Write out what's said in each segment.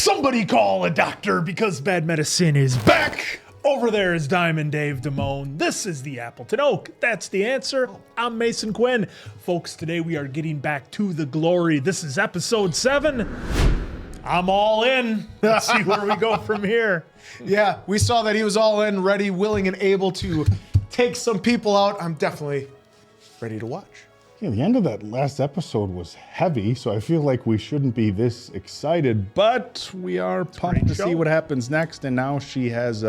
Somebody call a doctor because bad medicine is back. Over there is Diamond Dave Damone. This is the Appleton Oak. That's the answer. I'm Mason Quinn. Folks, today we are getting back to the glory. This is episode 7. I'm all in. Let's see where we go from here. Yeah, we saw that he was all in, ready, willing, and able to take some people out. I'm definitely ready to watch. Yeah, the end of that last episode was heavy, so I feel like we shouldn't be this excited, but we are pumped to see what happens next. And now she has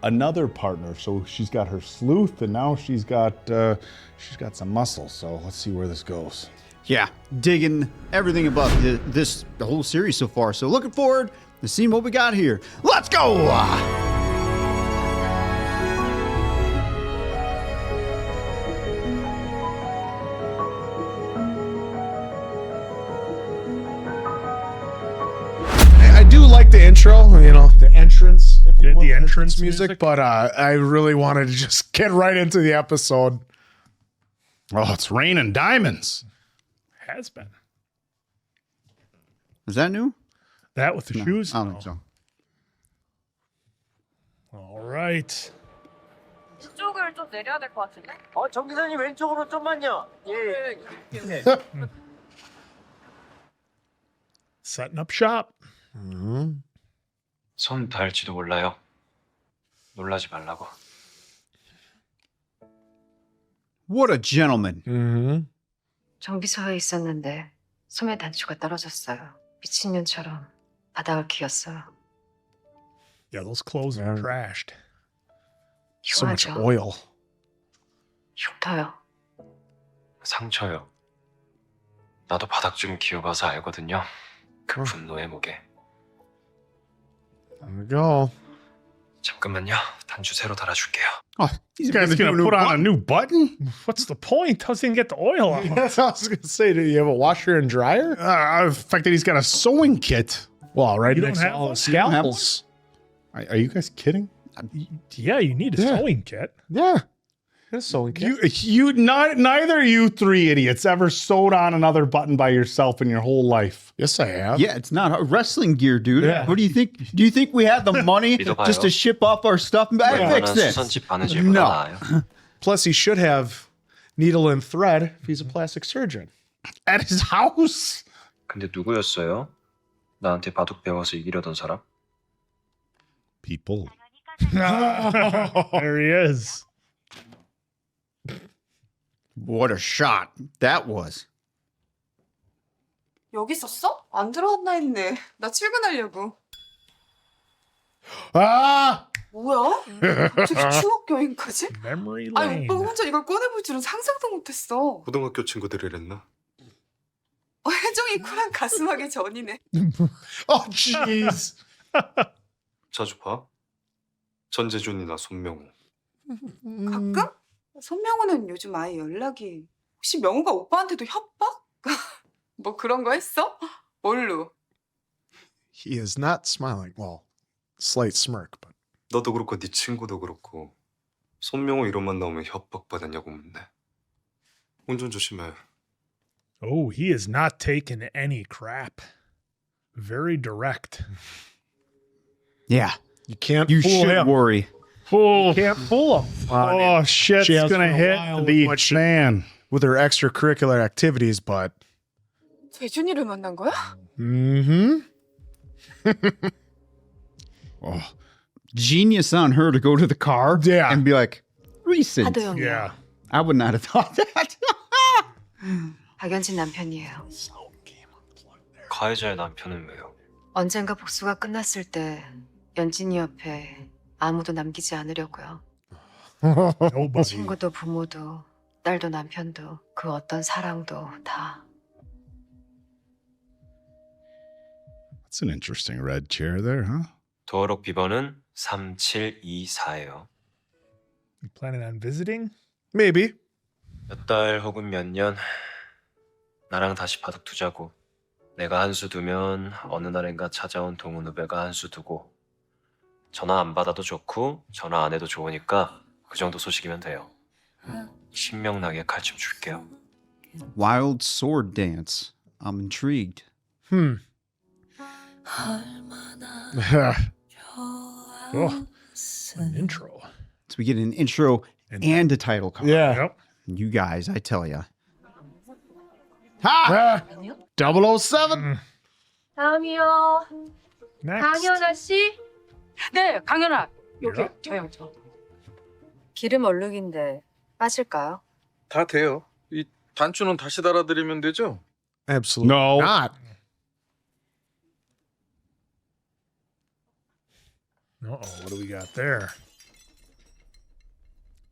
another partner, so she's got her sleuth, and now she's got some muscle. So let's see where this goes. Yeah, digging everything about the whole series so far. So looking forward to seeing what we got here. Let's go! I do like the intro, you know, the entrance, if you will, The entrance music, but I really wanted to just get right into the episode. Oh, it's raining diamonds. Has been. Is that new? That with the shoes? I don't think so. All right. 이쪽을 좀 내려야 될 것 같은데? 정 기사님 왼쪽으로 좀만요. 예. Setting up shop. 손 닿을지도 몰라요. 놀라지 말라고. What a gentleman. 정비소에 있었는데 소매 단추가 떨어졌어요. 미친년처럼 바닥을 기었어요. Yeah, those clothes are trashed. So much 흉하죠? oil. 흉터요. 상처요. 나도 바닥 좀 기어봐서 알거든요. 그 분노의 무게. There we go. 잠깐만요. 단추 새로 달아줄게요. Oh, He's gonna put on a new button? What's the point? How's he gonna get the oil out? That's what I was going to say. Do you have a washer and dryer? The fact that he's got a sewing kit. Well, right You next don't to have all one? the You don't have scalpels. Are you guys kidding? Yeah, you need a sewing kit. Yeah. It's a sewing kit. Neither you three idiots ever sewed on another button by yourself in your whole life. Yes, I have. Yeah, it's not wrestling gear, dude. Yeah. What do you think? Do you think we had the money 믿어봐요. just to ship off our stuff and fix 이거는 this? 수선집 바느질보다 No. 나아요. Plus, he should have needle and thread if he's a plastic surgeon. At his house? 근데 누구였어요? 나한테 바둑 배워서 이기려던 사람? People. There he is. What a shot that was. 여기 있었어? 안 들어왔나 했네. 나 출근하려고. Ah! 뭐야? 갑자기 추억 여행까지? Memory 아니 lane. 오빠가 혼자 이걸 꺼내볼 줄은 상상도 못했어. 고등학교 친구들이랬나? 혜정이 코랑 가슴하기 전이네. Oh, jeez. 자주 봐? 전재준이나 손명호. 가끔? 손명호는 요즘 아예 연락이... 혹시 명호가 오빠한테도 협박? 뭐 그런 거 했어? 뭘로? He is not smiling. Well, slight smirk, but... 너도 그렇고 네 친구도 그렇고 손명호 이름만 나오면 협박받았냐고 묻네. 운전 조심해. Oh, he is not taking any crap. Very direct. Yeah, You can't you fool should him. worry. Oh, Can't fool him. oh shit's She has gonna for a hit while with the what she- fan. With her extracurricular activities, but... 재준이를 만난 거야? Mm-hmm. Oh, genius on her to go to the car Yeah. and be like, recent. 하도영이요. Yeah. I would not have thought that. 박연진 남편이에요. 가해자의 남편은 왜요? 언젠가 복수가 끝났을 때 연진이 옆에 아무도 남기지 않으려고요. Nobody. 친구도 부모도 딸도 남편도 그 어떤 사랑도 다. That's an interesting red chair there, huh? 도어록 비번은 3724예요. You planning on visiting? Maybe. 몇 달 혹은 몇 년 나랑 다시 바둑 두자고. 내가 한 수 두면 어느 날인가 찾아온 동훈 후배가 한 수 두고 전화 안 받아도 좋고 전화 안 해도 좋으니까 그 정도 소식이면 돼요. 신명나게 칼춤 줄게요. Wild sword dance. I'm intrigued. Hmm. Oh, an intro. So we get an intro and a title card. Yeah. Yep. You guys, I tell ya. Ha! 007. 다음이요. Next. 강현아 씨. 네, 강연아. 여기 야. 저요, 저. 기름 얼룩인데 빠질까요? 다 돼요. 이 단추는 다시 달아드리면 되죠? Absolutely No. not. Uh-oh, what do we got there?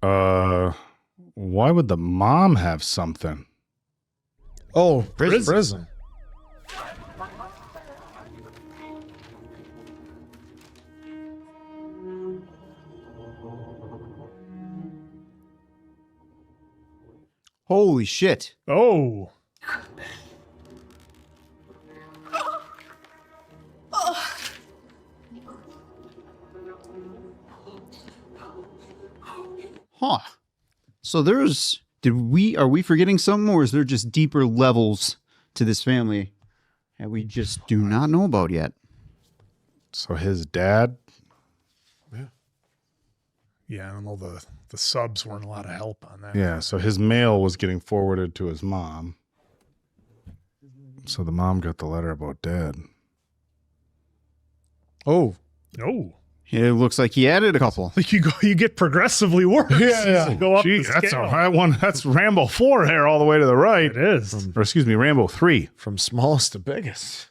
Why would the mom have something? Oh, Prison. prison. Holy shit. Oh. Huh. So are we forgetting something, or is there just deeper levels to this family that we just do not know about yet? So his dad. Yeah, I don't know. The subs weren't a lot of help on that. Yeah, so his mail was getting forwarded to his mom. So the mom got the letter about dad. Oh. Oh. It looks like he added a couple. Like you get progressively worse. Yeah. as you go up Gee, the that's scale. that one. That's Rambo 4 there all the way to the right. It is. Or excuse me, Rambo 3. From smallest to biggest.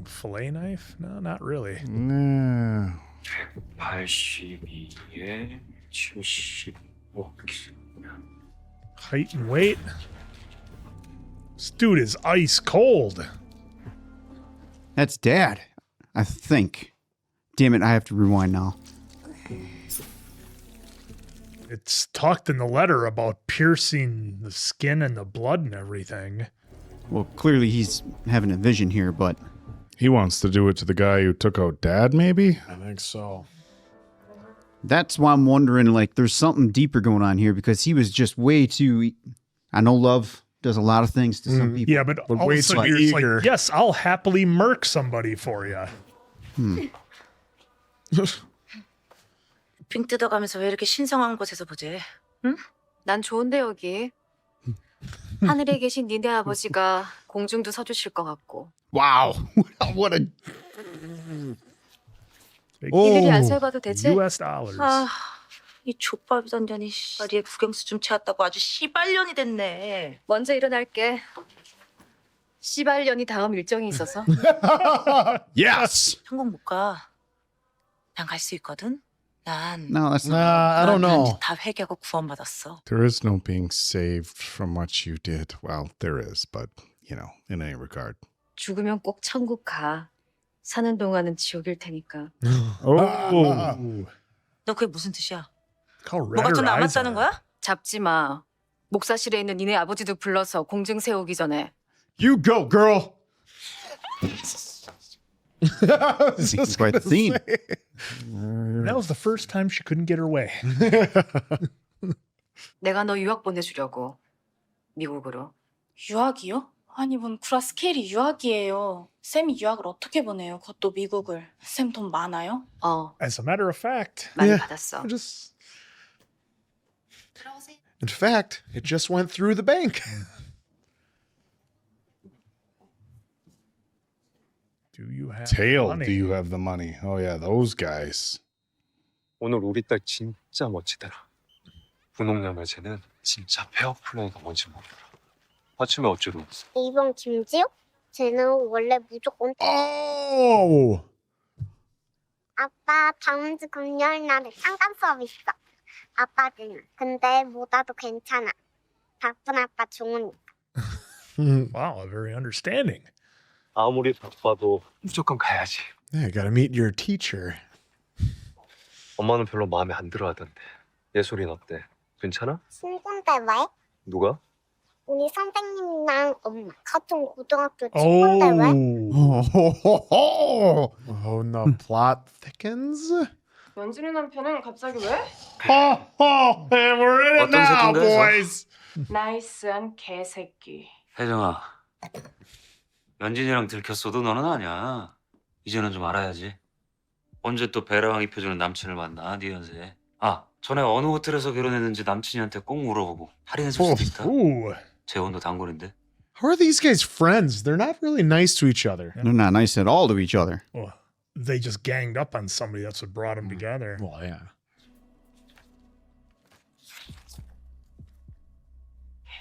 Fillet knife? No, not really. Yeah. 82에 75kg. Height and weight. This dude is ice cold. That's dad, I think. Damn it, I have to rewind now. It's talked in the letter about piercing the skin and the blood and everything. Well, clearly he's having a vision here, but He wants to do it to the guy who took out dad, maybe? I think so. that's why I'm wondering, like, there's something deeper going on here, because he was just way too... I know love does a lot of things to some people. Yeah, but all of a way sudden too you're just eager. like, yes, I'll happily murk somebody for you. 빙 뜯어가면서 왜 이렇게 신성한 곳에서 보재? 응? 난 좋은데 여기. 하늘에 계신 니네 아버지가 공중도 서주실 것 같고. Wow. What a... 이들이 안 살봐도 되지? US dollars. 아, 이 족밥이던 년이 파리에 국영수 좀 채웠다고 아주 시발년이 됐네. 먼저 일어날게. 시발년이 다음 일정이 있어서. Yes! 한국 못 가. 난 갈 수 있거든. 난 No, that's not... I don't know. 다 회개하고 구원받았어. There is no being saved from what you did. Well, there is, but, you know, in any regard. 죽으면 꼭 천국 가. 사는 동안은 지옥일 테니까. Oh. 너 그게 무슨 뜻이야? How red 뭐가 her 좀 eyes 남았다는 are. 거야? 잡지 마. 목사실에 있는 니네 아버지도 불러서 공증 세우기 전에. You go, girl. It's quite the scene. That was the first time she couldn't get her way. 내가 너 유학 보내주려고. 미국으로. 유학이요? 아니 뭔 구라 스케일이 유학이에요. 쌤이 유학을 어떻게 보내요? 그것도 미국을. 쌤 돈 많아요? As a matter of fact, 많이 받았어. Just... In fact, it just went through the bank. do you have Tail, money? do you have the money? Oh, yeah, those guys. 오늘 우리 딸 진짜 멋지더라. 분홍야매 쟤는 진짜 페어플레이가 뭔지 모르더라. 아침에 어쩌고 이번 김지호? 쟤는 원래 무조건 Oh! 아빠 다음 주 금요일 날에 상담 수업 있어. 아빠들은 근데 못 와도 괜찮아. 바쁜 아빠 좋으니까. Wow, very understanding. 아무리 바빠도 무조건 가야지. Yeah, gotta meet your teacher. 엄마는 별로 마음에 안 들어하던데. 예솔이는 어때? 괜찮아? 친구인데 왜? 누가? 우리 선생님이랑 엄마 같은 고등학교 친구인데 왜? Oh, and the plot thickens. 연진이 남편은 갑자기 왜? Oh, and we're in it 어떤 now, 새끼인데, boys. 나이스한 개새끼. 혜정아, 연진이랑 들켰어도 너는 아냐. 이제는 좀 알아야지. 언제 또 베라왕 입혀주는 남친을 만나, 네 연세에. 아, 전에 어느 호텔에서 결혼했는지 남친이한테 꼭 물어보고 할인해줄 수도 있다. 재혼도 단골인데. How are these guys friends? They're not really nice to each other. They're not nice at all to each other. Well, they just ganged up on somebody. That's what brought them together. Well, yeah.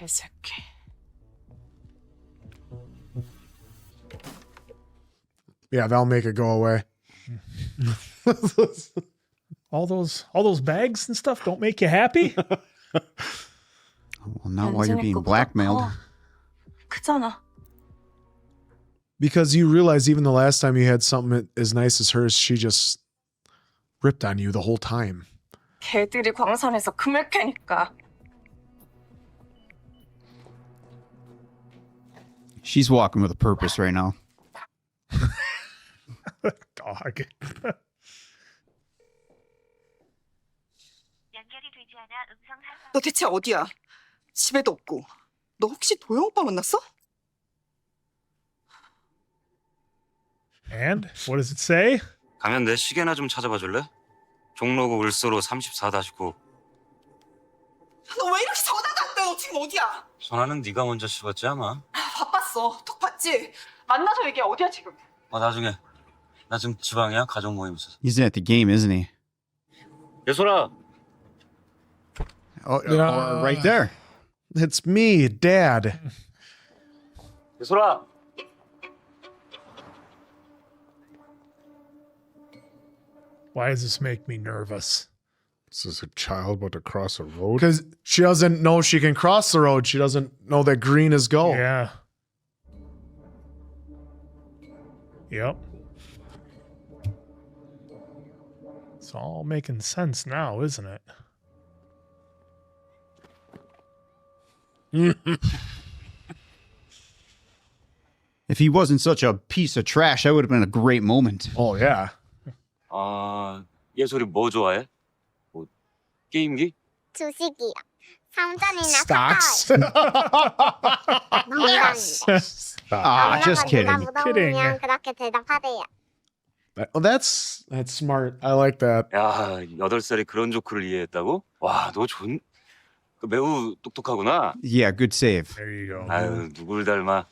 개새끼. Yeah, that'll make it go away. all those bags and stuff don't make you happy? Well, not while you're being blackmailed. 크잖아. Because you realize even the last time you had something as nice as hers, she just ripped on you the whole time. 걔들이 광산에서 금을 캐니까. She's walking with a purpose right now. Dog. 너 대체 어디야? 집에도 없고. 너 혹시 도영 오빠 만났어? And what does it say? 가면 내 시계나 좀 찾아봐 줄래? 종로구 을소로 34-9. 너 왜 이렇게 전화가 안 돼? 너 지금 어디야? 전화는 네가 먼저 씹었지 아마. 바빴어. 톡 봤지? 만나서 얘기해. 어디야 지금? 나중에. 나 지금 지방이야. 가족 모임 있어서. He's at the game, isn't he? 예솔아. Oh, right there. It's me, Dad. 예솔아. Why does this make me nervous? This is a child about to cross a road. Because she doesn't know she can cross the road. She doesn't know that green is go. Yeah. Yep. It's all making sense now, isn't it? If he wasn't such a piece of trash, that would have been a great moment. Oh, yeah. 예솔이 뭐 좋아해? 뭐 게임기? 주식이요. 삼전이나 Stocks? Just kidding. Kidding. 그렇게 대답하대요. Oh, that's smart. I like that. 야, 8살이 그런 조크를 이해했다고? 와, 너 매우 똑똑하구나. Yeah, good save. There you go. 아유, 누굴 닮아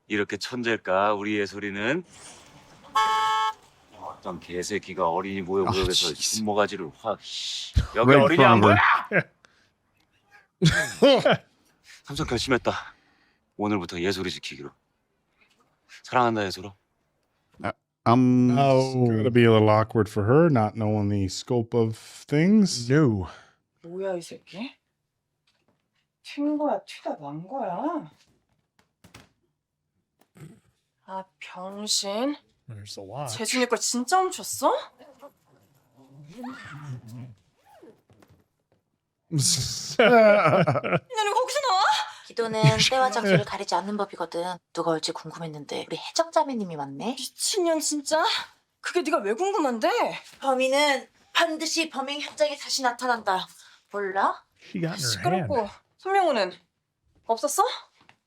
이렇게 천재일까? 우리 예솔이는 어떤 개새끼가 어린이 모여서 손모가지를 확. 여기 Right 어린이 안 from 보여? her. 삼성 결심했다. 오늘부터 예솔이 지키기로. 사랑한다, 예솔아. It's gonna be a little awkward for her, not knowing the scope of things. No. 뭐야 이 새끼? 튄 거야, 튀다 난 거야. 아 병신. There's the watch. 재준이 걸 진짜 훔쳤어? 너는 거기서 나와? 기도는 때와 장소를 가리지 않는 법이거든. 누가 올지 궁금했는데 우리 해적자매님이 왔네. 미친년 진짜? 그게 네가 왜 궁금한데? 범인은 반드시 범행 현장에 다시 나타난다. 몰라? She got in her hand. 시끄럽고 손명호는 없었어?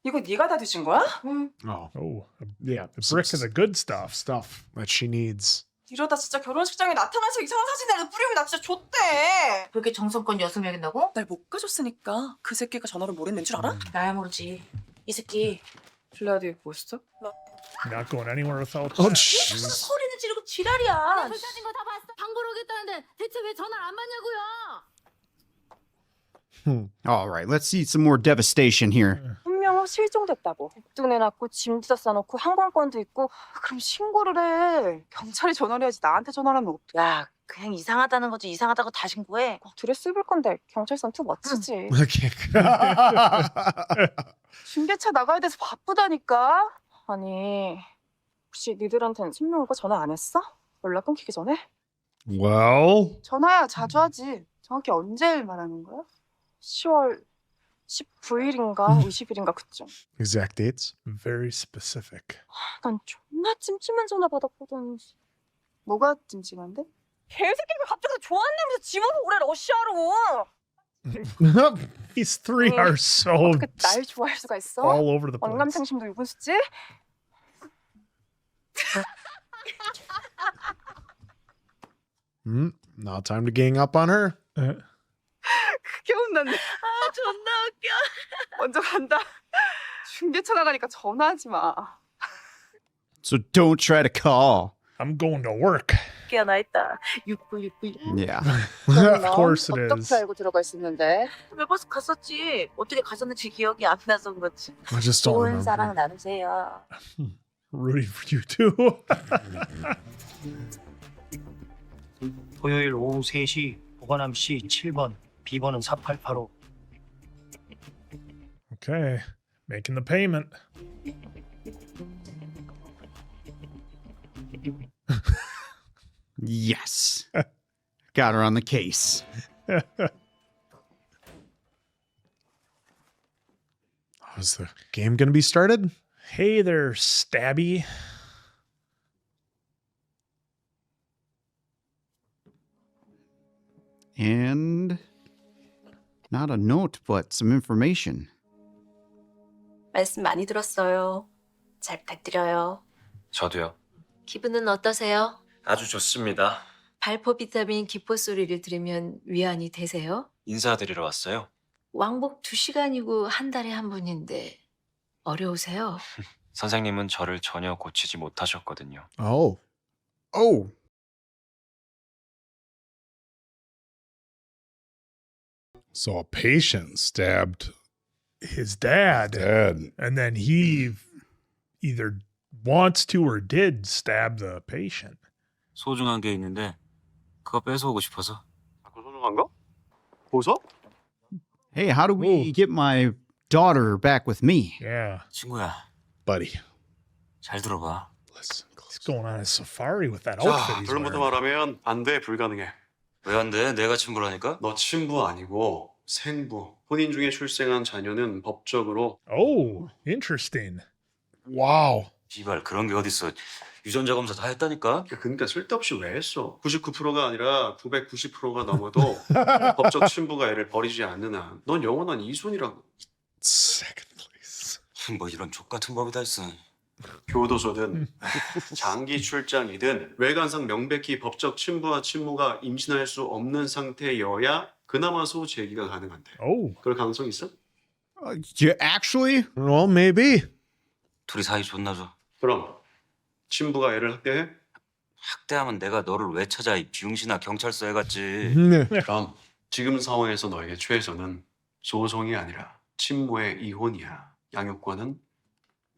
이거 네가 다 뒤진 거야? 응. Oh, yeah, the brick of the good stuff. Stuff that she needs. 이러다 진짜 결혼식장에 나타나서 이상한 사진이라도 뿌리면 나 진짜 좆대. 그게 정성껏 여성명이라고? 날 못 가줬으니까 그 새끼가 전화로 뭘 했는 줄 알아? 나야 모르지. 이 새끼 블라디 뭐 했어? Not going anywhere without Oh, that. jeez. 소리는 지르고 지랄이야. 불사진 거 다 봤어. 방구를 오겠다는데 대체 왜 전화를 안 받냐고요? All right, let's see some more devastation here. 손명호 실종됐다고. 백두 내놨고 짐도 싸놓고 항공권도 있고. 그럼 신고를 해. 경찰이 전화를 해야지 나한테 전화를 하면 어떡해. 야, 그냥 이상하다는 거지. 이상하다고 다 신고해. 드레스 입을 건데 경찰선 투 멋지지. Okay. 중계차 나가야 돼서 바쁘다니까. 아니 혹시 니들한테는 손명호가 전화 안 했어? 연락 끊기기 전에? Well, 전화야 자주 하지. 정확히 언제 말하는 거야? 10월 19일인가 20일인가 그쯤. Exact dates? Very specific. 난 존나 찜찜한 전화 받았거든. 뭐가 찜찜한데? 개새끼가 갑자기 좋아한다면서 집어서 오래 러시아로. These three are so 어떻게 날 좋아할 수가 있어? all over the place. 언감생심도 유분수지? Now time to gang up on her. 그게 혼났네. 아 존나 웃겨. 먼저 간다. 중계차 나가니까 전화하지 마. So don't try to call. I'm going to work. 깨어나 있다. 6969. Yeah. Of course it is. 어떻게 알고 들어가 있었는데? 웹버스 갔었지. 어떻게 갔었는지 기억이 안 나서 그렇지. I just don't 좋은 remember. 사랑 나누세요. Rooting for you too. 토요일 오후 3시 보관함 C 7번, B번은 4885. Okay, making the payment. Yes. Got her on the case. Is the game gonna be started? Hey there, Stabby. And not a note, but some information. 말씀 많이 들었어요. 잘 부탁드려요. 저도요. 기분은 어떠세요? 아주 좋습니다. 발포 비타민 기포 소리를 들으면 위안이 되세요? 인사드리러 왔어요. 왕복 2시간이고 한 달에 한 번인데 어려우세요? 선생님은 저를 전혀 고치지 못하셨거든요. Oh. Oh. So a patient stabbed His dad. And then he either wants to or did stab the patient. 소중한 게 있는데 그거 뺏어오고 싶어서. 그 소중한 거? 보석? Hey, how do we get my daughter back with me? Yeah. 친구야, buddy. 잘 들어봐. He's going on a safari with that 자, outfit he's 결론부터 wearing. 말하면 안 돼, 불가능해. 왜 안 돼? 내가 친구라니까? 너 친부 아니고 생부. 혼인 중에 출생한 자녀는 법적으로 Oh, interesting. Wow. 씨발 그런 게 어딨어. 유전자 검사 다 했다니까? 그러니까 쓸데없이 왜 했어? 99%가 아니라 990%가 넘어도 법적 친부가 애를 버리지 않는 한 넌 영원한 이손이라고. Second place. 뭐 이런 족같은 법이 다 있어. 교도소든 장기 출장이든 외관상 명백히 법적 친부와 친모가 임신할 수 없는 상태여야 그나마소 제기가 가능한데. Oh. 그럴 가능성 있어? You actually? Well, maybe. 둘이 사이 좋나 줘. 그럼 친부가 애를 학대해? 학대하면 내가 너를 왜 찾아? 이 비용신아 경찰서에 갔지. 그럼 지금 상황에서 너에게 최선은 소송이 아니라 친모의 이혼이야. 양육권은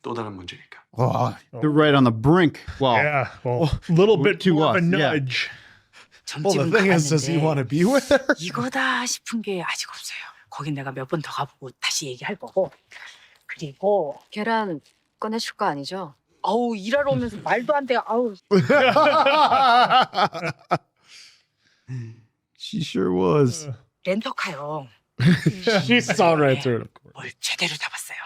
또 다른 문제니까. Oh, they're right on the brink. Well, Yeah, well, a little bit to more of a us, yeah. nudge. Well, the thing is, does he want to be with her? 이거다 싶은 게 아직 없어요. 거긴 내가 몇 번 더 가보고 다시 얘기할 거고. 그리고 계란 꺼내줄 거 아니죠? 아우 일하러 오면서 말도 안 돼. 아우. she sure was. 렌터카요. She saw right through it. 뭘 제대로 잡았어요.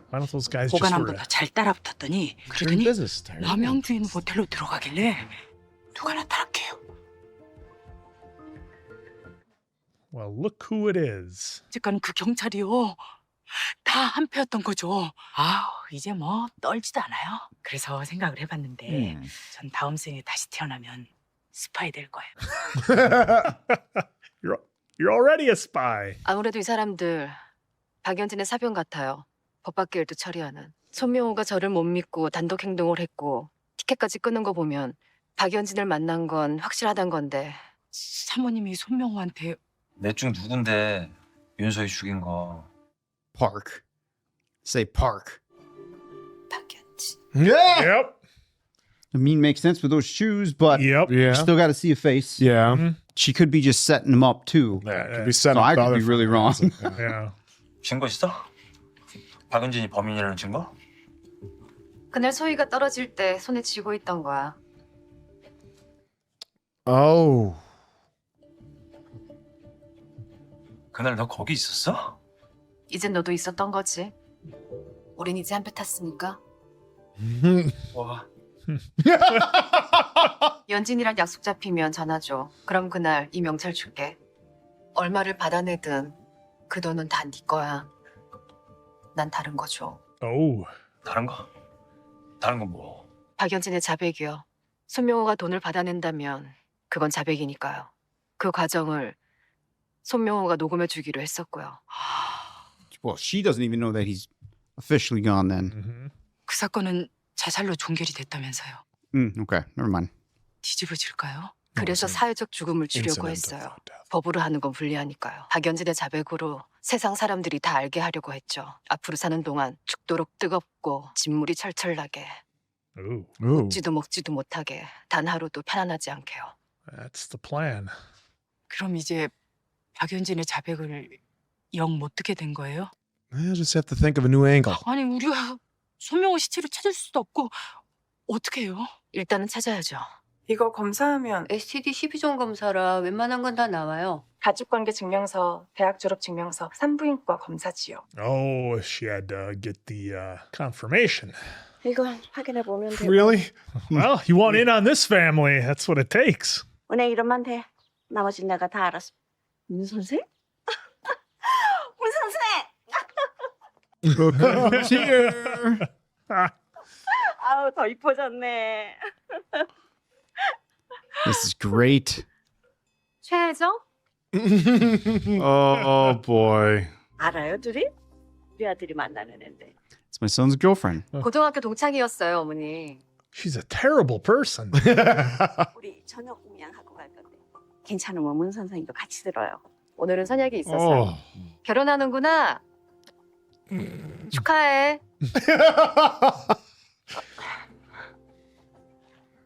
Why don't those guys just sort 보관함보다 of... 잘 따라붙었더니 그러더니 남양주인 호텔로 들어가길래 누가 나타났게요. Well, look who it is. 어쨌건 그 경찰이요. 다 한패였던 거죠. 아, 이제 뭐 떨지도 않아요. 그래서 생각을 해봤는데 전 다음 생에 다시 태어나면 스파이 될 거예요. You're already a spy. 아무래도 이 사람들 박연진의 사병 같아요. 법밖의 일도 처리하는. 손명호가 저를 못 믿고 단독 행동을 했고 티켓까지 끊은 거 보면 박연진을 만난 건 확실하단 건데. 사모님이 손명호한테 넷 중 누군데 윤서희 죽인 거. Park. Say park. Yeah. Yep. I mean, makes sense with those shoes, but Yep. you still got to see a face. Yeah. She could be just setting them up too. Yeah, could be setting So up I the could other be really wrong. Yeah. 증거 있어? 박은진이 범인이라는 증거? 그날 소희가 떨어질 때 손에 쥐고 있던 거야. Oh. 그날 너 거기 있었어? 이젠 너도 있었던 거지. 우린 이제 한 배 탔으니까. 와. 연진이랑 약속 잡히면 전화 줘. 그럼 그날 이 명찰 줄게. 얼마를 받아내든 그 돈은 다 네 거야. 난 다른 거 줘. Oh. 다른 건 뭐? 박연진의 자백이요. 손명호가 돈을 받아낸다면 그건 자백이니까요. 그 과정을 손명호가 녹음해 주기로 했었고요. Well, she doesn't even know that he's officially gone then. 그 사건은 자살로 종결이 됐다면서요. Okay, never mind. 뒤집어질까요? 그래서 사회적 죽음을 주려고 했어요. 법으로 하는 건 불리하니까요. 박연진의 자백으로 세상 사람들이 다 알게 하려고 했죠. 앞으로 사는 동안 죽도록 뜨겁고 진물이 철철 나게 먹지도 먹지도 못하게 단 하루도 편안하지 않게요. That's the plan. 그럼 이제 박연진의 자백을 영 못 듣게 된 거예요? I just have to think of a new angle. 아니 우리가 손명호 시체를 찾을 수도 없고 어떻게 해요? 일단은 찾아야죠. 이거 검사하면 STD 12종 검사라 웬만한 건 다 나와요. 가족관계 증명서, 대학 졸업 증명서, 산부인과 검사지요. Oh, she had to get the confirmation. 이건 확인해 보면 되고. Really? Well, you want in on this family. That's what it takes. 은혜 이름만 돼. 나머지는 내가 다 알았어. 문 선생? 문 선생! Cheer. 아우 더 이뻐졌네. This is great. 최혜정? Oh boy. 알아요 둘이? 우리 아들이 만나는 앤데. It's my son's girlfriend. 고등학교 동창이었어요, 어머니. She's a terrible person. 우리 저녁 공양하고 갈 건데. 괜찮으면 문 선생님도 같이 들어요. 오늘은 선약이 있었어요. 결혼하는구나. 축하해.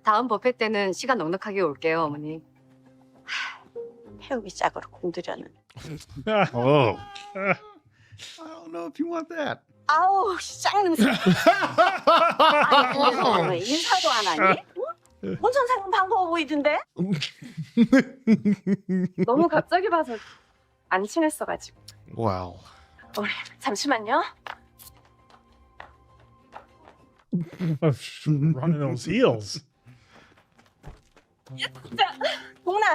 다음 법회 때는 시간 넉넉하게 올게요, 어머니. 태우기 짝으로 공들여는. Oh. I don't know if you want that. 아우 짱 냄새. 아니, 왜 인사도 안 하니? 응? 문 선생은 반가워 보이던데? 너무 갑자기 봐서 안 친했어가지고. Wow. 우리 잠시만요. Running those heels. 진짜 동나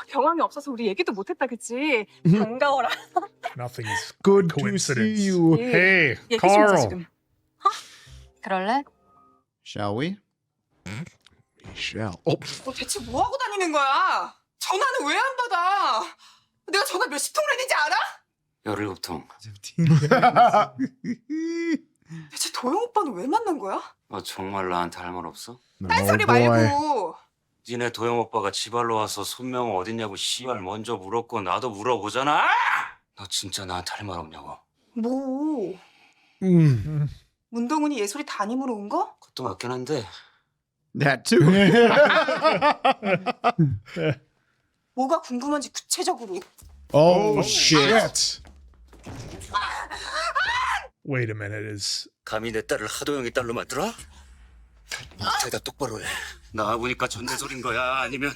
경황이 없어서 우리 얘기도 못했다 그치? 반가워라. Nothing is Good to coincidence. see you. Hey, 얘기 좀 하자 Carl. 지금. 그럴래? Shall we? Michelle. 너 대체 뭐 하고 다니는 거야? 전화는 왜 안 받아? 내가 전화 몇십 통을 했는지 알아? 17통. 대체 도영 오빠는 왜 만난 거야? 너 정말 나한테 할 말 없어? 딴소리 말고. 니네 도영 오빠가 지발로 와서 손명호 어딨냐고 씨발 먼저 물었고 나도 물어보잖아. 너 진짜 나한테 할 말 없냐고. 뭐? 문동훈이 예솔이 담임으로 온 거? 그것도 맞긴 한데. That too. 뭐가 궁금한지 구체적으로. Oh shit. Wait a minute, is 감히 내 딸을 하도영이 딸로 만들어? 대답 똑바로 해. 나 보니까 전대소린 거야? 아니면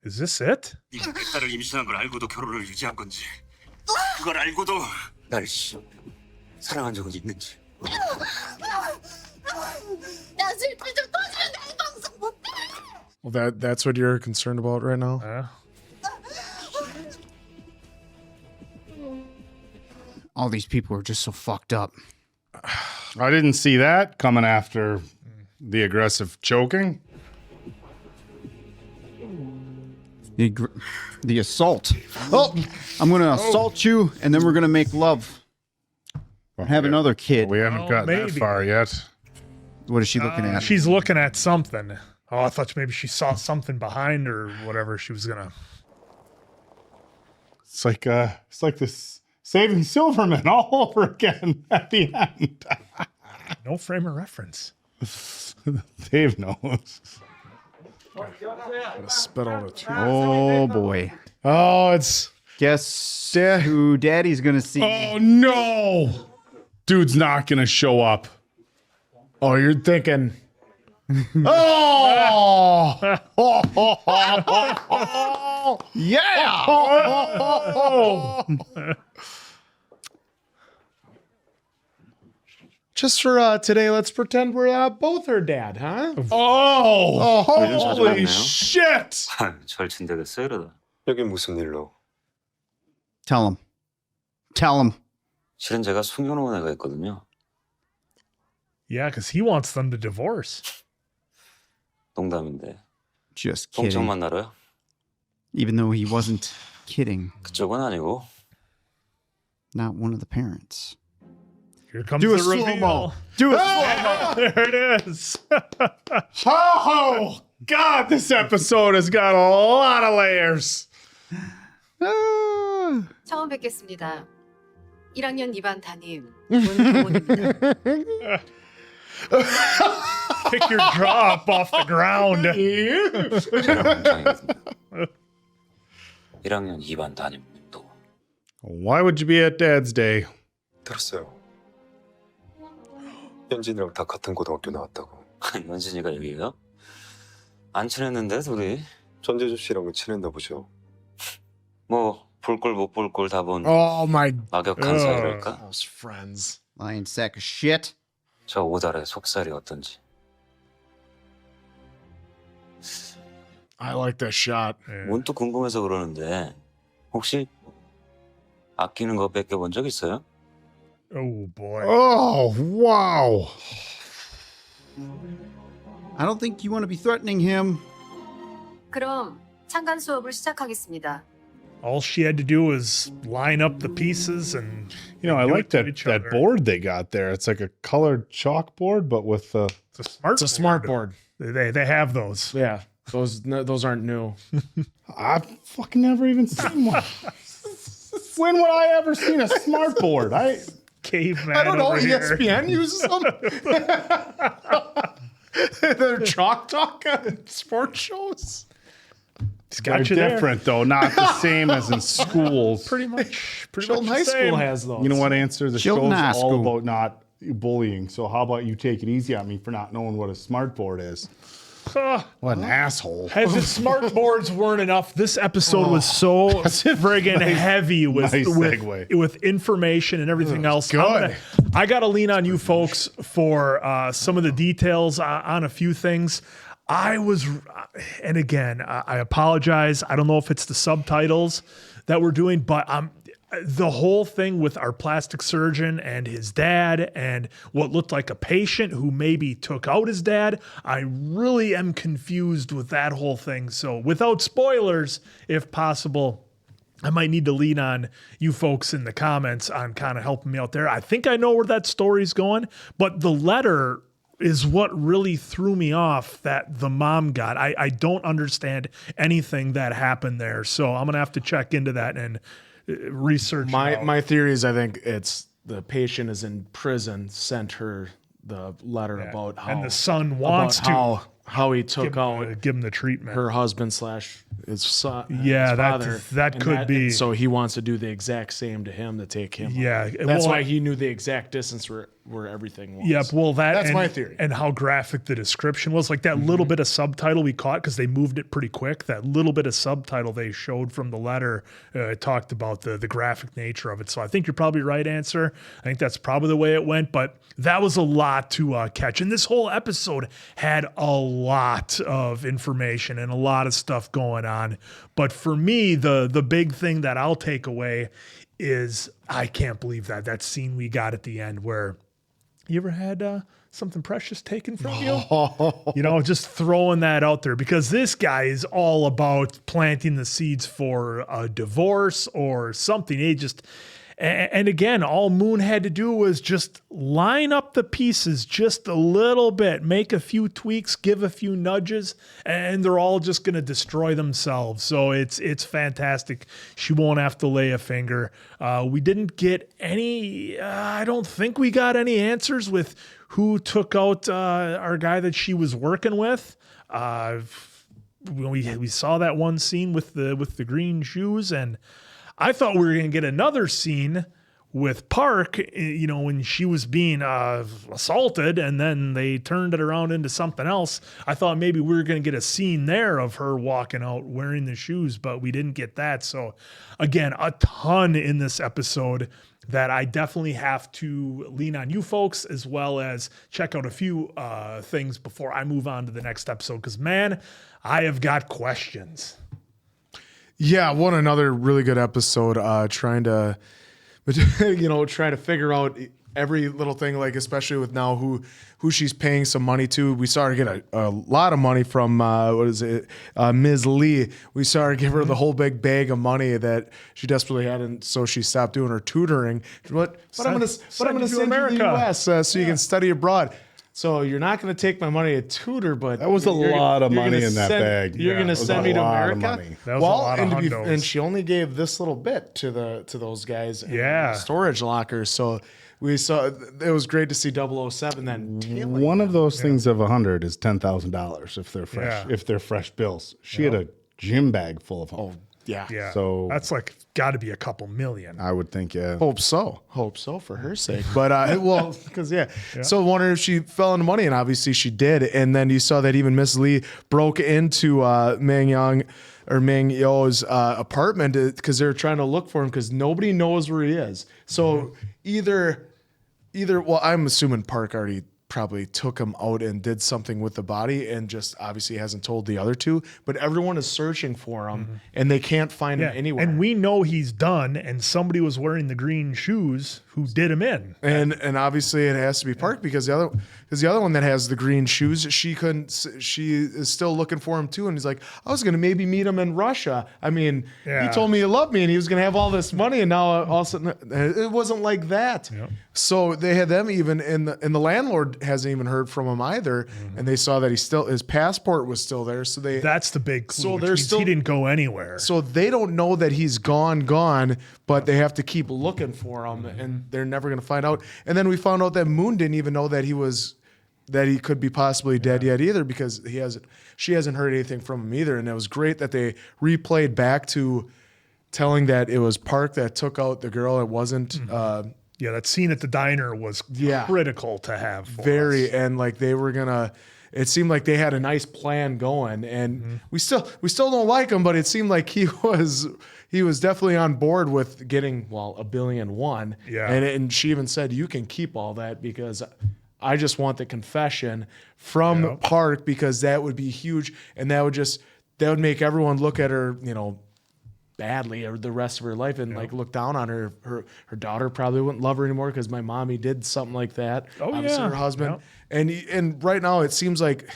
is this it? 네가 내 딸을 임신한 걸 알고도 결혼을 유지한 건지, 그걸 알고도 날 사랑한 적은 있는지. 나 실패 좀 터지면 내 방송 못해. Well, that's what you're concerned about right now? All these people are just so fucked up. I didn't see that coming after the aggressive choking. The assault. Oh, I'm gonna assault you, and then we're gonna make love. Have another kid. We haven't gotten that maybe. far yet. What is she looking at? She's looking at something. Oh, I thought maybe she saw something behind her, whatever she was gonna. It's like this Saving Silverman all over again at the end. No frame of reference. Dave knows. Spit all the truth. Oh boy. Oh, it's guess who Daddy's gonna see. Oh no, dude's not gonna show up. Oh, you're thinking. Oh, Yeah. Just for today, let's pretend we're both her dad, huh? Oh, 요즘 자주 holy 만나요? shit! 절친 되겠어 이러다. 여기 무슨 일로? Tell him. Tell him. 실은 제가 숨겨놓은 애가 있거든요. Yeah, because he wants them to divorce. 농담인데. Just kidding. 동정 만나러요? Even though he wasn't kidding. 그쪽은 아니고. Not one of the parents. Here comes Do a the reveal. slow-mo. Do a slow-mo. There it is. Oh, God, this episode has got a lot of layers. 처음 뵙겠습니다. 1학년 2반 담임 문동훈입니다. Pick your jaw up off the ground. 1학년 2반 담임 또. Why would you be at Dad's Day? 들었어요. 현진이랑 다 같은 고등학교 나왔다고. 연진이가 여기요? 안 친했는데 둘이? 전재주 씨랑은 친했나 보죠. 뭐 볼 걸 못 볼 걸 다 본 Oh my. 막역한 사이랄까? Those friends. Lying sack of shit. 저 오달의 속살이 어떤지. I like that shot. 문득 궁금해서 그러는데 혹시 아끼는 거 뺏겨본 적 있어요? Oh boy. Oh, wow. I don't think you want to be threatening him. 그럼 창간 수업을 시작하겠습니다. All she had to do was line up the pieces and I do like it to that each that other. board they got there. It's like a colored chalkboard, but with It's a smart board. They have those. Yeah. Those aren't new. I've fucking never even seen one. When would I ever seen a smart board? Caveman. I don't know. over here. ESPN uses them. They're chalk talk on sports shows. They're different though, not the same as in schools. Pretty much Chilton the High same. School has those. You know what, Answer? The Chilton show's High all School. about not bullying. So how about you take it easy on me for not knowing what a smart board is? What an asshole. As if smart boards weren't enough, this episode was so friggin' heavy with, nice with, segue. with information and everything else. good. I got to lean on you folks for some of the details on a few things. And again, I apologize. I don't know if it's the subtitles that we're doing, but the whole thing with our plastic surgeon and his dad and what looked like a patient who maybe took out his dad, I really am confused with that whole thing. So without spoilers, if possible, I might need to lean on you folks in the comments on kind of helping me out there. I think I know where that story's going, but the letter is what really threw me off that the mom got. I don't understand anything that happened there. So I'm going to have to check into that and research. My theory is I think it's the patient is in prison, sent her the letter about how and the son wants about how he took give him the treatment. Her husband / his son. Yeah, his father, that and could be. So he wants to do the exact same to him to take him. Yeah, out. That's well, why he knew the exact distance where everything was. Yep. Well, that's and, my theory. And how graphic the description was, like that little bit of subtitle we caught because they moved it pretty quick. That little bit of subtitle they showed from the letter talked about the graphic nature of it. So I think you're probably right, Answer. I think that's probably the way it went. But that was a lot to catch, and this whole episode had a lot of information and a lot of stuff going on. But for me, the big thing that I'll take away is I can't believe that scene we got at the end where you ever had something precious taken from you? Just throwing that out there because this guy is all about planting the seeds for a divorce or something. And again, all Moon had to do was just line up the pieces just a little bit, make a few tweaks, give a few nudges, and they're all just going to destroy themselves. So it's fantastic. She won't have to lay a finger. We didn't get any, I don't think we got any answers with who took out our guy that she was working with. We saw that one scene with the green shoes, and I thought we were going to get another scene with Park, when she was being assaulted and then they turned it around into something else. I thought maybe we were going to get a scene there of her walking out wearing the shoes, but we didn't get that. So again, a ton in this episode that I definitely have to lean on you folks as well as check out a few things before I move on to the next episode. Because, man, I have got questions. Yeah, another really good episode. Trying to figure out every little thing, like especially with now who she's paying some money to. We saw her get a lot of money from Ms. Lee. We saw her give her the whole big bag of money that she desperately had, and so she stopped doing her tutoring. But I'm going to send you to the U.S. So you can study abroad. So you're not going to take my money to tutor, but that was a lot of money in that bag. You're going to send me to America. That was a lot of hundos. And she only gave this little bit to those guys in the storage lockers. So we saw it was great to see 007 then. One of those things of 100 is $10,000 if they're fresh. If they're fresh bills. She had a gym bag full of them. Oh yeah. So that's like got to be a couple million. I would think. Yeah. Hope so for her sake. But well, because So I wonder if she fell into money, and obviously she did. And then you saw that even Miss Lee broke into Meng Yo's apartment because they're trying to look for him because nobody knows where he is. So either, well, I'm assuming Park already probably took him out and did something with the body and just obviously hasn't told the other two, but everyone is searching for him and they can't find him anywhere. And we know he's done, and somebody was wearing the green shoes who did him in. And obviously it has to be Park because the other one that has the green shoes, she is still looking for him too. And he's like, I was going to maybe meet him in Russia. I mean, he told me he loved me and he was going to have all this money, and now all of a sudden it wasn't like that. Yep. So they had them even and the landlord hasn't even heard from him either. And they saw that his passport was still there. So that's the big clue. So he didn't go anywhere. So they don't know that he's gone, but they have to keep looking for him, and they're never going to find out. And then we found out that Moon didn't even know that he could be possibly dead yet either, because she hasn't heard anything from him either. And it was great that they replayed back to telling that it was Park that took out the girl. It wasn't. That scene at the diner was critical to have. And like they were gonna. It seemed like they had a nice plan going, and we still don't like him, but it seemed like he was definitely on board with getting $1.1 billion. Yeah. And she even said, you can keep all that because I just want the confession from Park, because that would be huge, and that would make everyone look at her, badly or the rest of her life and like look down on her. Her daughter probably wouldn't love her anymore because my mommy did something like that. Obviously her husband. And right now it seems like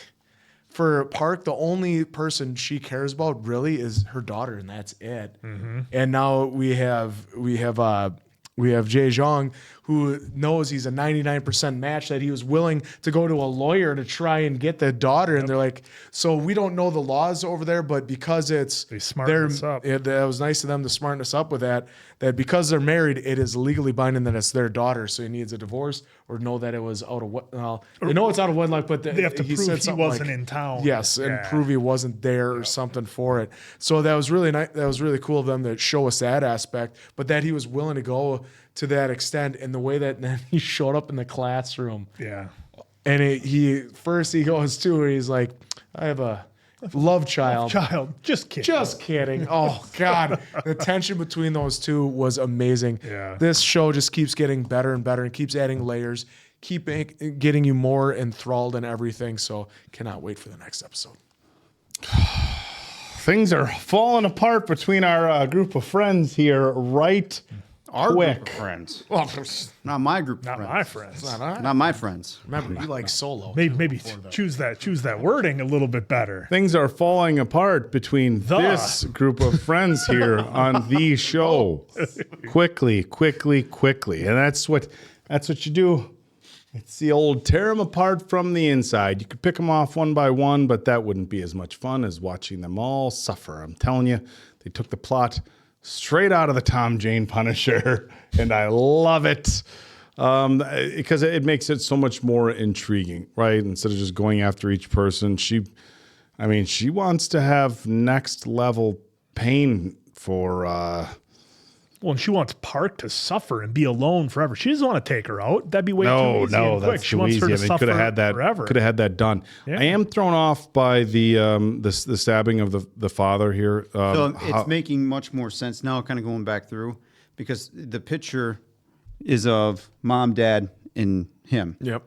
for Park, the only person she cares about really is her daughter, and that's it. And now we have Jae Jong, who knows he's a 99% match, that he was willing to go to a lawyer to try and get the daughter. And they're like, so we don't know the laws over there, but because they smartened us up. It was nice of them to smarten us up with that because they're married, it is legally binding that it's their daughter. So he needs a divorce or know that it was out of they know it's out of wedlock, but they have to prove he wasn't in town. Yes, and prove he wasn't there or something for it. So that was really nice. That was really cool of them to show us that aspect, but that he was willing to go to that extent, and the way that then he showed up in the classroom. Yeah. And he goes to her, he's like, I have a love child. Just kidding. Just kidding. Oh, God. The tension between those two was amazing. Yeah. This show just keeps getting better and better and keeps adding layers, keep getting you more enthralled in everything. So cannot wait for the next episode. Things are falling apart between our group of friends here Our quick. group of friends. Well, not my group. Not of my friends. friends. Not my friends. Remember, you like Solo. Maybe choose that wording a little bit better. Things are falling apart between this group of friends here on the show. Quickly. And that's what you do. It's the old tear them apart from the inside. You could pick them off one by one, but that wouldn't be as much fun as watching them all suffer. I'm telling you, they took the plot straight out of the Tom Jane Punisher, and I love it because it makes it so much more intriguing, right? Instead of just going after each person, she wants to have next level pain for. And she wants Park to suffer and be alone forever. She doesn't want to take her out. That'd be way too easy and quick. She wants her to suffer forever. Could have had that done. Yeah. I am thrown off by the stabbing of the father here. So it's making much more sense now, kind of going back through, because the picture is of mom, dad, and him. Yep.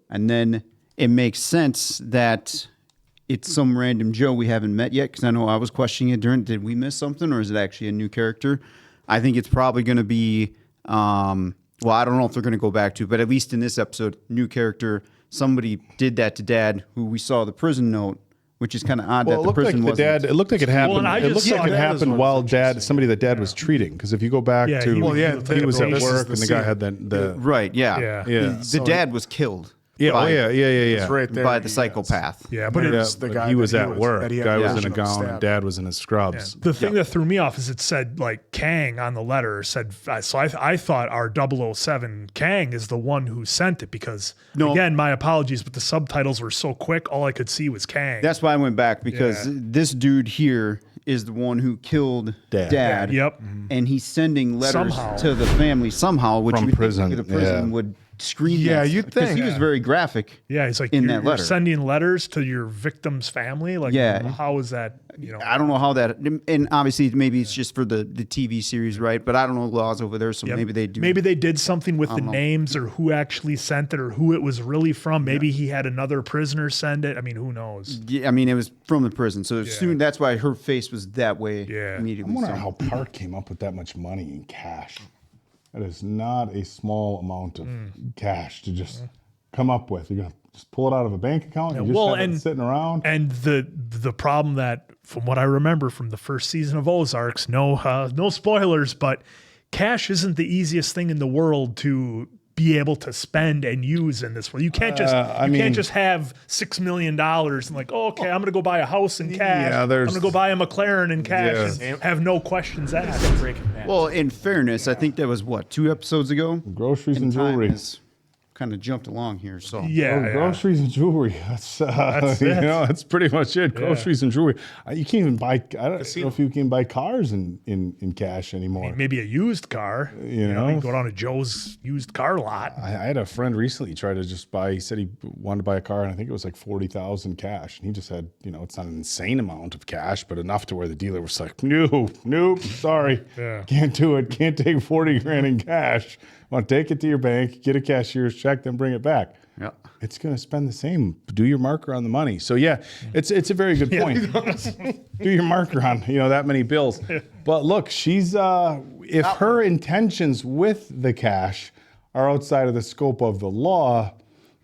And then it makes sense that it's some random Joe we haven't met yet, because I know I was questioning it did we miss something, or is it actually a new character? I think it's probably going to be well, I don't know if they're going to go back to, but at least in this episode, new character, somebody did that to Dad, who we saw the prison note, which is kind of odd that the prison wasn't. It looked like it happened. Well, it looked like it happened while somebody that Dad was treating. Because if you go back to, he was at work and the guy had the right, yeah. The dad was killed. It's right there. By the psychopath. Yeah, but the guy he was that at work. that he had Guy the was in a original gown, stab. and Dad was in his scrubs. the thing that threw me off is it said like Kang on the letter. Said so. I thought our 007 Kang is the one who sent it because again, my apologies, but the subtitles were so quick. All I could see was Kang. That's why I went back because this dude here is the one who killed Dad. Yep. And he's sending letters Somehow. to the family somehow, which From you would prison, think the prison would screen. Yeah, that you'd because think. he was very graphic. Yeah, he's like in you're that letter. sending letters to your victim's family. Like, how is that? I don't know how that, and obviously maybe it's just for the TV series, right? But I don't know the laws over there, so maybe they do. Maybe they did something with the know. names or who actually sent it or who it was really from. Maybe he had another prisoner send it. I mean, who knows? Yeah, I mean, it was from the prison, so soon that's why her face was that way. Yeah, immediately. I'm wondering how Park came up with that much money in cash. That is not a small amount of cash to just come up with. You're gonna just pull it out of a bank account and just have it sitting around. And the problem that, from what I remember from the first season of Ozarks, no spoilers, but cash isn't the easiest thing in the world to be able to spend and use in this world. You can't just can't just have $6 million and like, okay, I'm gonna go buy a house in cash. Yeah, I'm gonna go buy a McLaren in cash and have no questions asked. Well, in fairness, I think that was 2 episodes ago. Groceries and jewelry. Kind of jumped along here, so groceries and jewelry. That's it. That's pretty much it. Groceries and jewelry. You can't even buy. I don't know if you can buy cars in cash anymore. Maybe a used car. You know, you can go down to Joe's used car lot. I had a friend recently try to just buy. He said he wanted to buy a car, and I think it was like $40,000 cash. And he just had, it's not an insane amount of cash, but enough to where the dealer was like, nope, sorry, can't do it. Can't take 40 grand in cash. Want to take it to your bank, get a cashier's check, then bring it back. Yeah, it's going to spend the same. Do your marker on the money. So it's a very good point. Do your marker on that many bills. But look, she's if her intentions with the cash are outside of the scope of the law,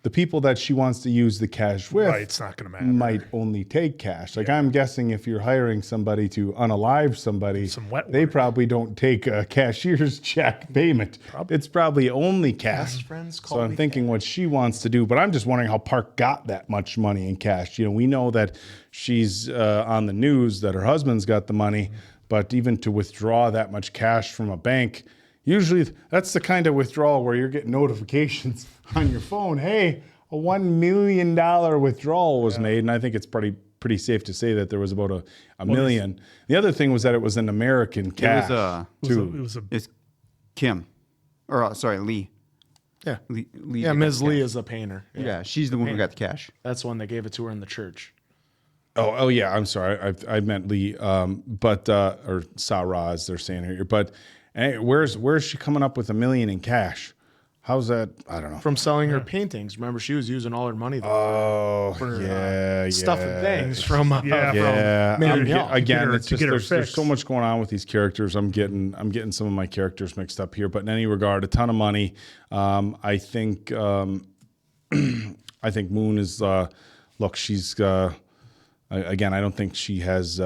the people that she wants to use the cash with, it's not going to matter. Might only take cash. Like I'm guessing, if you're hiring somebody to unalive somebody, they probably don't take a cashier's check payment. It's probably only cash. So I'm thinking what she wants to do, but I'm just wondering how Park got that much money in cash. We know that she's on the news that her husband's got the money, but even to withdraw that much cash from a bank, usually that's the kind of withdrawal where you're getting notifications on your phone. Hey, a $1 million withdrawal was made. And I think it's pretty safe to say that there was about a million. The other thing was that it was an American cash, too. It's Kim. Or, sorry, Lee. Yeah. Lee Yeah, Ms. Lee is the painter. Yeah, she's the one who got the cash. That's the one that gave it to her in the church. Oh yeah, I'm sorry. I meant Lee, or Sarah, as they're saying here. But where's she coming up with $1 million in cash? How's that? I don't know. From selling her paintings. Remember, she was using all her money for stuff and things from again, it's just there's so much going on with these characters. I'm getting some of my characters mixed up here, but in any regard, a ton of money. I think Moon is look, she's again, I don't think she has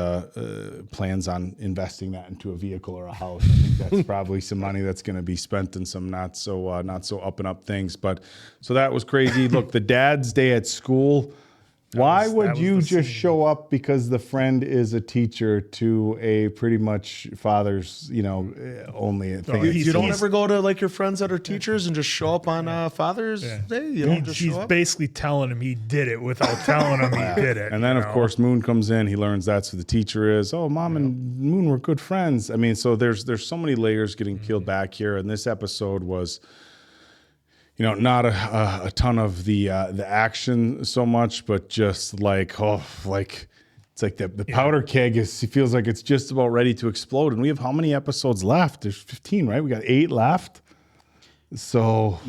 plans on investing that into a vehicle or a house. I think that's probably some money that's going to be spent in some not so up and up things. But so that was crazy. Look, the dad's day at school. Why would you just show up because the friend is a teacher to a pretty much father's, only thing? You don't ever go to like your friends that are teachers and just show up on Father's Day? You don't just She's show up? basically telling him he did it without telling him he did it. And then, of course, Moon comes in. He learns that's who the teacher is. Oh, Mom and Moon were good friends. I mean, so there's so many layers getting peeled back here. And this episode was, not a ton of the action so much, but just it's like the powder keg he feels like it's just about ready to explode. And we have how many episodes left? There's 15, right? We got 8 left. So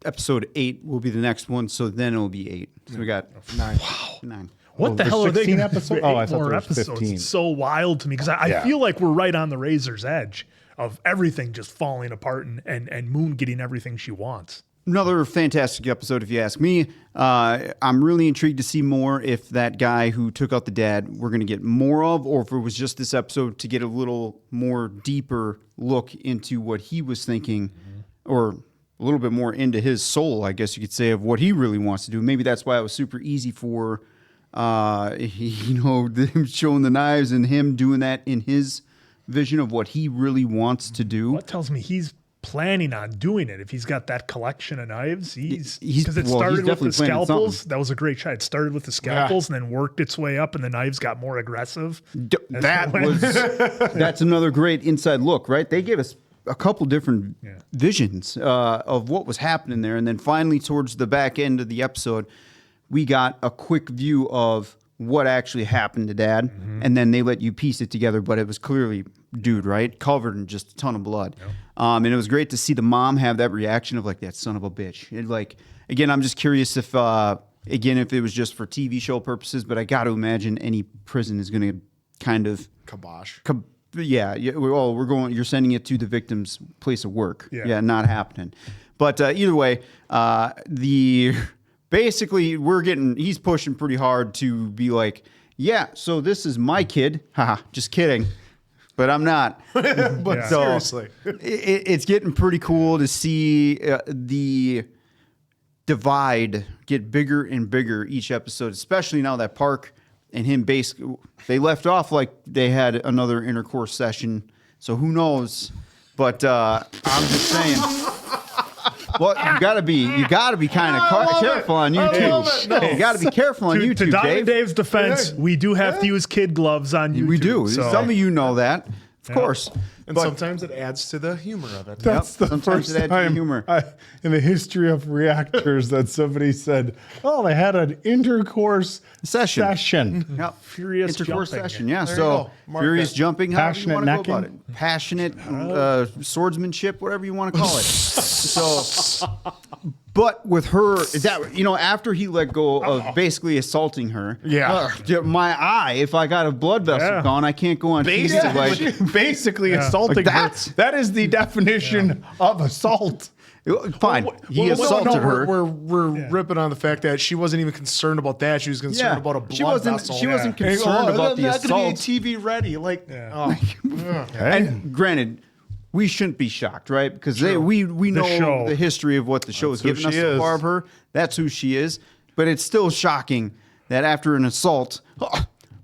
episode 8 will be the next one, so then it'll be 8. So we got 9. Wow. 9. What the hell are they going to do? Oh, I thought more there was episodes. 15. It's so wild to me because I feel like we're right on the razor's edge. of everything just falling apart and Moon getting everything she wants. Another fantastic episode, if you ask me. I'm really intrigued to see more if that guy who took out the dad we're going to get more of, or if it was just this episode to get a little more deeper look into what he was thinking, or a little bit more into his soul, I guess you could say, of what he really wants to do. Maybe that's why it was super easy for, him showing the knives and him doing that in his vision of what he really wants to do. What tells me he's planning on doing it? If he's got that collection of knives, he's because it started with the definitely planning scalpels. something. That was a great shot. It started with the scalpels and then worked its way up, and the knives got more aggressive. That's another great inside look, right? They gave us a couple different visions of what was happening there, and then finally towards the back end of the episode, we got a quick view of what actually happened to Dad, and then they let you piece it together, but it was clearly dude, right? Covered in just a ton of blood. And it was great to see the mom have that reaction of like, that son of a bitch. It, like, again, I'm just curious if it was just for TV show purposes, but I got to imagine any prison is going to kind of kibosh. You're sending it to the victim's place of work. Yeah, not happening. But either way, basically he's pushing pretty hard to be like, yeah, so this is my kid. Haha, just kidding. But I'm not. But seriously. It's getting pretty cool to see the divide get bigger and bigger each episode, especially now that Park and him they left off like they had another intercourse session. So who knows? But I'm just saying. Well, you gotta be kind of careful on YouTube. No. You gotta be careful on YouTube, To Diamond Dave. Dave's defense, we do have to use kid gloves on YouTube. We do. So. Some of you know that, of course. And sometimes it adds to the humor of it. That's the Sometimes first it adds to the time humor. in the history of reactors that somebody said, "Oh, they had an intercourse session." Yep. Furious Intercourse jumping. session, yeah. There you So go. Mark furious it. jumping, however you Passionate want to go about necking? it. Passionate swordsmanship, whatever you want to call it. So, but with her, after he let go of basically assaulting her, my eye, if I got a blood vessel gone, I can't go on TV. Basically assaulting her. That is the definition of assault. Fine. He assaulted her. We're ripping on the fact that she wasn't even concerned about that. She was concerned about a blood vessel. She wasn't concerned about the that's gonna assault. be TV ready. Like, And granted, we shouldn't be shocked, right? Because we know the history of what the show is giving us so far of her. That's who she is. But it's still shocking that after an assault,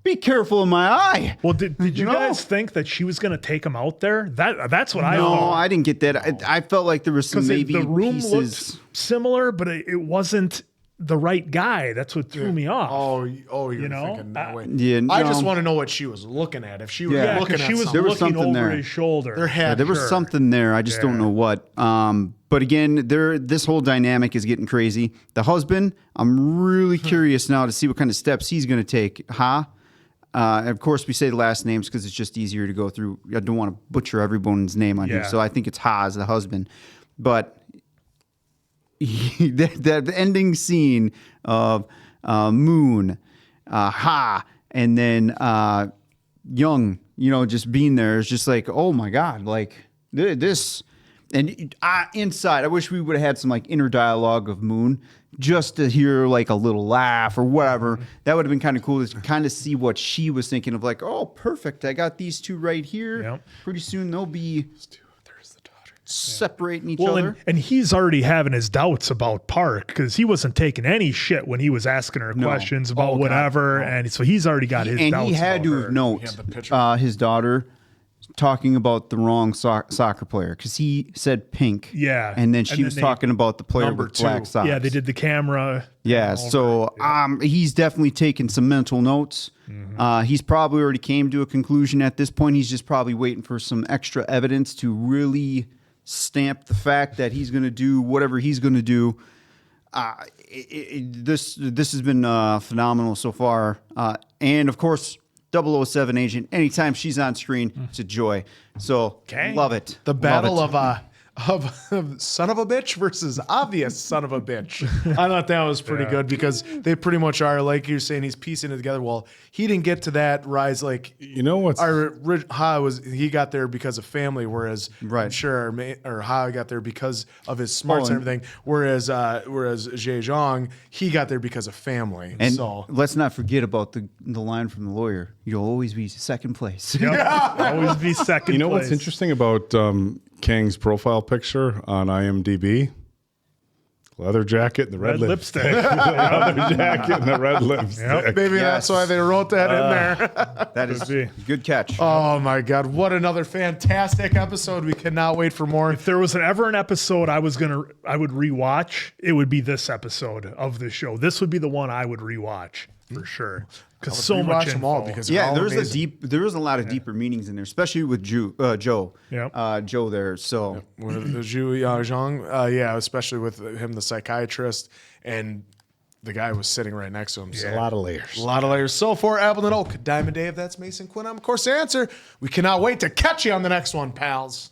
be careful of my eye. Well, did you guys think that she was going to take him out there? That's what I thought. No, I didn't get that. I felt like there was some maybe the room pieces. looked similar, but it wasn't the right guy. That's what threw me off. You're thinking that way. Yeah, I just no. want to know what she was looking at. If she was Yeah, looking 'cause at she was something. looking over there. his shoulder. There was something there. I just don't know what. But again, this whole dynamic is getting crazy. The husband, I'm really curious now to see what kind of steps he's going to take. Of course, we say the last names because it's just easier to go through. I don't want to butcher everyone's name on here, so I think it's Ha as the husband. But that ending scene of Moon, Ha, and then Young, just being there is just like, oh my God, like this. And inside, I wish we would have had some like inner dialogue of Moon just to hear like a little laugh or whatever. That would have been kind of cool to kind of see what she was thinking of, like, oh, perfect. I got these two right here. Yep. Pretty soon they'll be separating each Well, other. and he's already having his doubts about Park because he wasn't taking any shit when he was asking her questions about whatever. And so he's already got his doubts. And he had about to her. have known his daughter talking about the wrong soccer player because he said pink. Yeah. And then she was talking about the player with black socks. Yeah, they did the camera. Yeah, so he's definitely taken some mental notes. He's probably already came to a conclusion at this point. He's just probably waiting for some extra evidence to really stamp the fact that he's going to do whatever he's going to do. This has been phenomenal so far. And of course, 007 agent, anytime she's on screen, it's a joy. So love it. The battle of of son of a bitch versus obvious son of a bitch. I thought that was pretty good because they pretty much are, like you're saying, he's piecing it together. Well, he didn't get to that rise like what's he got there because of family, whereas I'm sure Ha got there because of his smarts and everything. Whereas Jae-jong, he got there because of family. And so let's not forget about the line from the lawyer. You'll always be second place. Always be second. You know place. what's interesting about Kang's profile picture on IMDb? Leather jacket and the red lipstick. Leather jacket and the red lipstick. Maybe that's why they wrote that in there. That is good catch. Oh my God! What another fantastic episode! We cannot wait for more. If there was ever an episode I would rewatch, it would be this episode of the show. This would be the one I would rewatch for sure. Because so much them all because there's a lot of deeper meanings in there, especially with Joe. Joe there. So Zhang, especially with him, the psychiatrist, and the guy was sitting right next to him. So a lot of layers. A lot of layers. So for Appleton Oak, Diamond Dave, that's Mason Quinn. I'm of course the answer. We cannot wait to catch you on the next one, pals.